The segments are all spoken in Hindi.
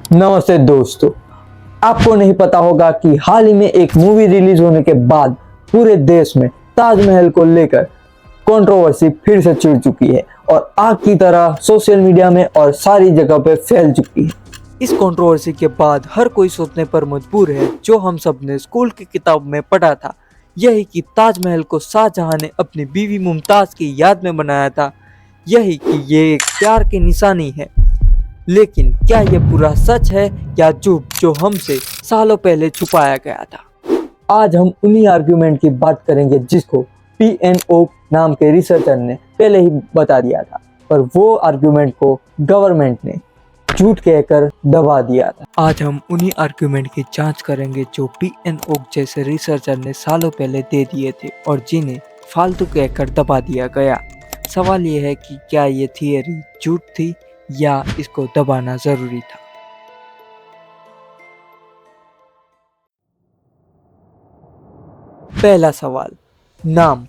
नमस्ते दोस्तों। आपको नहीं पता होगा कि हाल ही में एक मूवी रिलीज होने के बाद पूरे देश में ताजमहल को लेकर कंट्रोवर्सी फिर से छिड़ चुकी है और आग की तरह सोशल मीडिया में और सारी जगह पे फैल चुकी है। इस कंट्रोवर्सी के बाद हर कोई सोचने पर मजबूर है, जो हम सब ने स्कूल की किताब में पढ़ा था, यही कि ताजमहल को शाहजहां ने अपनी बीवी मुमताज की याद में बनाया था, यही कि ये एक प्यार की निशानी है। लेकिन क्या ये पूरा सच है या झूठ जो हमसे सालों पहले छुपाया गया था? आज हम उन्हीं आर्ग्यूमेंट की बात करेंगे जिसको PNO नाम के रिसर्चर ने पहले ही बता दिया था, पर वो आर्ग्यूमेंट को गवर्नमेंट ने झूठ कहकर दबा दिया था। आज हम उन्हीं आर्ग्यूमेंट की जांच करेंगे जो PNO जैसे रिसर्चर ने सालों पहले दे दिए थे और जिन्हें फालतू कहकर दबा दिया गया। सवाल ये है कि क्या ये थियरी झूठ थी या इसको दबाना जरूरी था। पहला सवाल, नाम।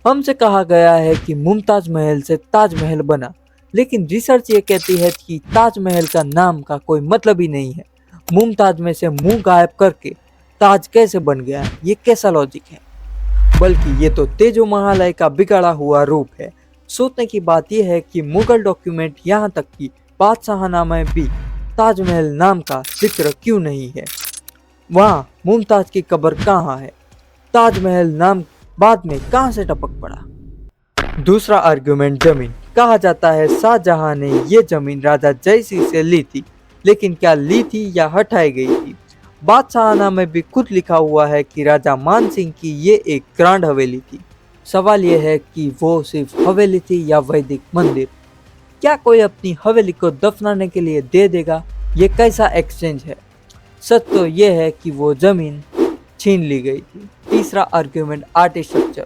हमसे कहा गया है कि मुमताज महल से ताजमहल बना, लेकिन रिसर्च ये कहती है कि ताजमहल का नाम का कोई मतलब ही नहीं है। मुमताज में से मुंह गायब करके ताज कैसे बन गया, ये कैसा लॉजिक है? बल्कि ये तो तेजो महालय का बिगड़ा हुआ रूप है। सोचने की बात यह है कि मुगल डॉक्यूमेंट, यहाँ तक कि बादशाहनामा में भी ताजमहल नाम का जिक्र क्यों नहीं है? वहाँ मुमताज की कब्र कहाँ है? ताजमहल नाम बाद में कहाँ से टपक पड़ा? दूसरा आर्गुमेंट, जमीन। कहा जाता है शाहजहां ने ये जमीन राजा जय सिंह से ली थी, लेकिन क्या ली थी या हटाई गई थी? बादशाहनामा में भी खुद लिखा हुआ है कि राजा मान सिंह की ये एक ग्रांड हवेली थी। सवाल यह है कि वो सिर्फ हवेली थी या वैदिक मंदिर? क्या कोई अपनी हवेली को दफनाने के लिए दे देगा? ये कैसा एक्सचेंज है? सच तो ये है कि वो जमीन छीन ली गई थी। तीसरा आर्ग्यूमेंट, आर्किटेक्चर।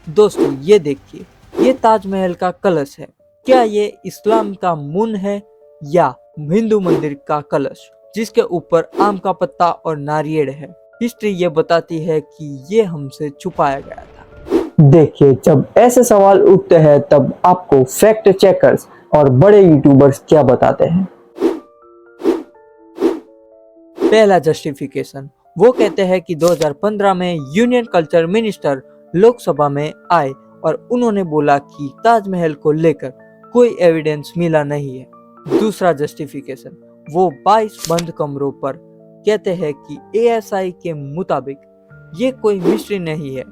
दोस्तों ये देखिए, ये ताजमहल का कलश है। क्या ये इस्लाम का मुन है या हिंदू मंदिर का कलश जिसके ऊपर आम का पत्ता और नारियल है? हिस्ट्री ये बताती है कि ये हमसे छुपाया गया था। देखिए, जब ऐसे सवाल उठते हैं तब आपको फैक्ट चेकर्स और बड़े यूट्यूबर्स क्या बताते हैं। पहला जस्टिफिकेशन, वो कहते हैं कि 2015 में यूनियन कल्चर मिनिस्टर लोकसभा में आए और उन्होंने बोला कि ताजमहल को लेकर कोई एविडेंस मिला नहीं है। दूसरा जस्टिफिकेशन, वो 22 बंद कमरों पर कहते हैं कि ASI के मुताबिक ये कोई मिस्ट्री नहीं है।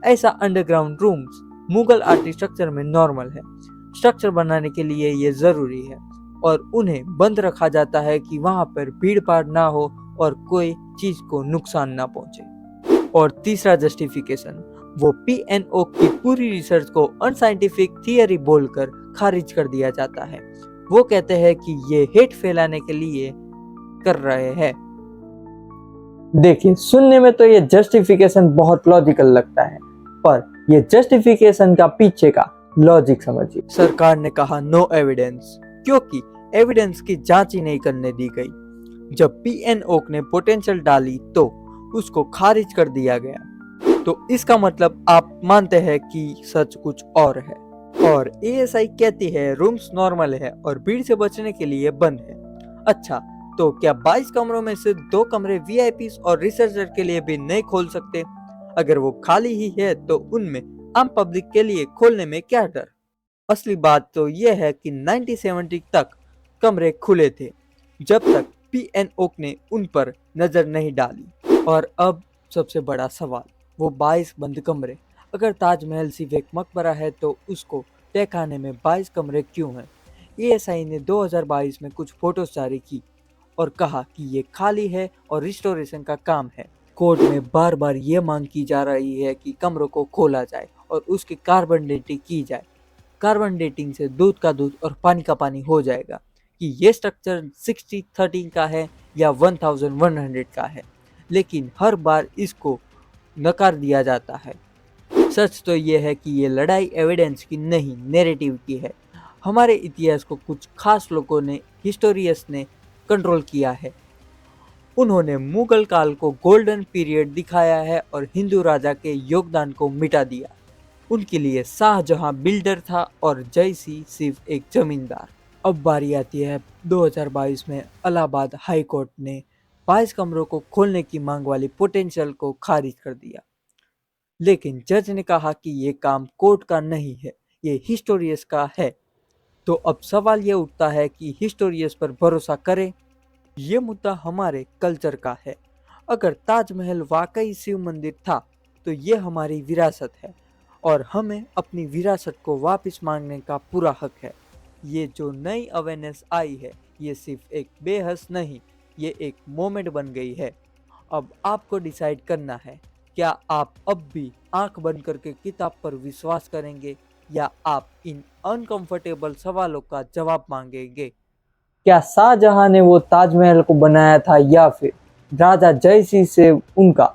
ऐसा अंडरग्राउंड रूम्स मुगल आर्किटेक्चर में नॉर्मल है। स्ट्रक्चर बनाने के लिए ये जरूरी है और उन्हें बंद रखा जाता है कि वहां पर भीड़ भाड़ ना हो और कोई चीज को नुकसान ना पहुंचे। और तीसरा जस्टिफिकेशन, वो PNO की पूरी रिसर्च को अनसाइंटिफिक थियरी बोलकर खारिज कर दिया जाता है। वो कहते हैं कि ये हेट फैलाने के लिए कर रहे हैं। देखिए, सुनने में तो ये जस्टिफिकेशन बहुत लॉजिकल लगता है, पर ये जस्टिफिकेशन का पीछे का लॉजिक समझिए। सरकार ने कहा नो एविडेंस, क्योंकि एविडेंस की जांच ही नहीं करने दी गई। जब PNO ने पोटेंशियल डाली तो उसको खारिज कर दिया गया। तो इसका मतलब आप मानते हैं कि सच कुछ और है। और ASI कहती है रूम्स नॉर्मल है और भीड़ से बचने के लिए बंद है। अच्छा, तो क्या 22 कमरों में से 2 कमरे VIPs और रिसर्चर के लिए भी नहीं खोल सकते? अगर वो खाली ही है तो उनमें आम पब्लिक के लिए खोलने में क्या डर? असली बात तो यह है कि 1970 तक कमरे खुले थे, जब तक PNO ने उन पर नजर नहीं डाली। और अब सबसे बड़ा सवाल, वो 22 बंद कमरे। अगर ताजमहल सिर्फ एक मकबरा है तो उसको तहखाने में 22 कमरे क्यों हैं? ASI ने 2022 में कुछ फोटोज जारी की और कहा कि ये खाली है और रिस्टोरेशन का काम है। कोर्ट में बार बार ये मांग की जा रही है कि कमरों को खोला जाए और उसकी कार्बन डेटिंग की जाए। कार्बन डेटिंग से दूध का दूध और पानी का पानी हो जाएगा कि ये स्ट्रक्चर 60-13 का है या 1100 का है, लेकिन हर बार इसको नकार दिया जाता है। सच तो ये है कि ये लड़ाई एविडेंस की नहीं, नैरेटिव की है। हमारे इतिहास को कुछ खास लोगों ने, हिस्टोरियंस ने कंट्रोल किया है। उन्होंने मुगल काल को गोल्डन पीरियड दिखाया है और हिंदू राजा के योगदान को मिटा दिया। उनके लिए शाहजहां बिल्डर था और जयसिंह सिर्फ एक जमींदार। अब बारी आती है 2022 में इलाहाबाद हाई कोर्ट ने 22 कमरों को खोलने की मांग वाली पोटेंशियल को खारिज कर दिया। लेकिन जज ने कहा कि ये काम कोर्ट का नहीं है, ये हिस्टोरियस का है। तो अब सवाल ये उठता है कि हिस्टोरियस पर भरोसा करें। ये मुद्दा हमारे कल्चर का है। अगर ताजमहल वाकई शिव मंदिर था तो ये हमारी विरासत है और हमें अपनी विरासत को वापस मांगने का पूरा हक है। ये जो नई अवेयरनेस आई है ये सिर्फ एक बेहस नहीं, ये एक मोमेंट बन गई है। अब आपको डिसाइड करना है, क्या आप अब भी आंख बंद करके किताब पर विश्वास करेंगे या आप इन अनकंफर्टेबल सवालों का जवाब मांगेंगे। क्या शाहजहां ने वो ताजमहल को बनाया था या फिर राजा जयसिंह से उनका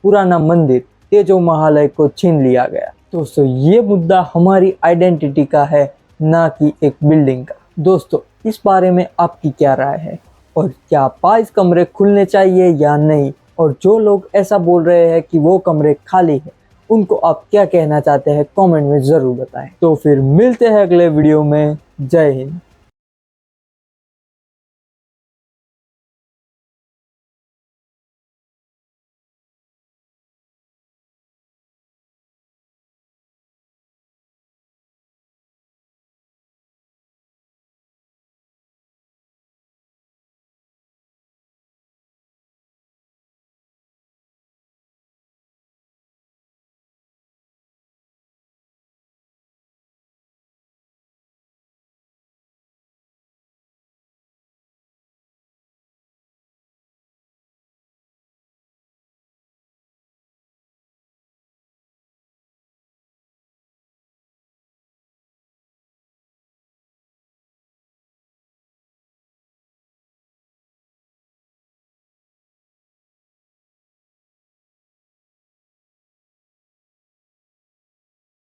पुराना मंदिर तेजो महालय को छीन लिया गया। दोस्तों ये मुद्दा हमारी आइडेंटिटी का है, ना कि एक बिल्डिंग का। दोस्तों इस बारे में आपकी क्या राय है और क्या 22 कमरे खुलने चाहिए या नहीं, और जो लोग ऐसा बोल रहे हैं कि वो कमरे खाली हैं उनको आप क्या कहना चाहते हैं कमेंट में ज़रूर बताएं। तो फिर मिलते हैं अगले वीडियो में। जय हिंद।